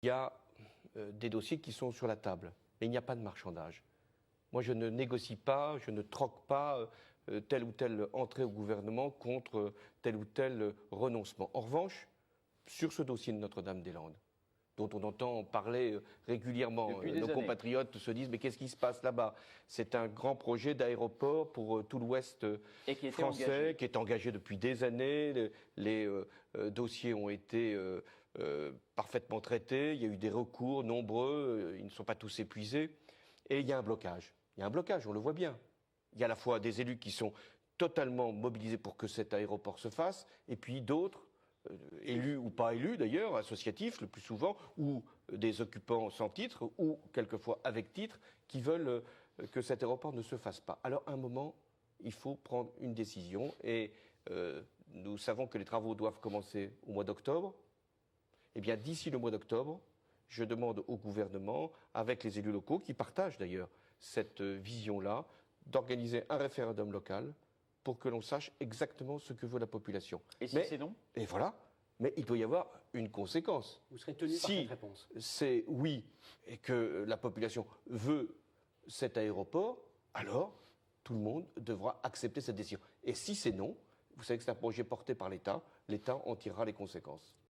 Il y a des dossiers qui sont sur la table, mais il n'y a pas de marchandage. Moi, je ne négocie pas, je ne troque pas telle ou telle entrée au gouvernement contre tel ou tel renoncement. En revanche, sur ce dossier de Notre-Dame-des-Landes, dont on entend parler régulièrement, Depuis des nos années. compatriotes se disent mais qu'est-ce qui se passe là-bas? C'est un grand projet d'aéroport pour tout l'Ouest Et qui était français, engagé. qui est engagé depuis des années. Les dossiers ont été parfaitement traités, il y a eu des recours nombreux, ils ne sont pas tous épuisés, et il y a un blocage. Il y a un blocage, on le voit bien. Il y a à la fois des élus qui sont totalement mobilisés pour que cet aéroport se fasse, et puis d'autres, élus ou pas élus d'ailleurs, associatifs le plus souvent, ou des occupants sans titre, ou quelquefois avec titre, qui veulent que cet aéroport ne se fasse pas. Alors à un moment, il faut prendre une décision, et nous savons que les travaux doivent commencer au mois d'octobre. Eh bien, d'ici le mois d'octobre, je demande au gouvernement, avec les élus locaux, qui partagent d'ailleurs cette vision-là, d'organiser un référendum local pour que l'on sache exactement ce que veut la population. Et si c'est non? Et voilà. Mais il doit y avoir une conséquence. Vous serez tenu par cette réponse. Si c'est oui et que la population veut cet aéroport, alors tout le monde devra accepter cette décision. Et si c'est non, vous savez que c'est un projet porté par l'État, l'État en tirera les conséquences.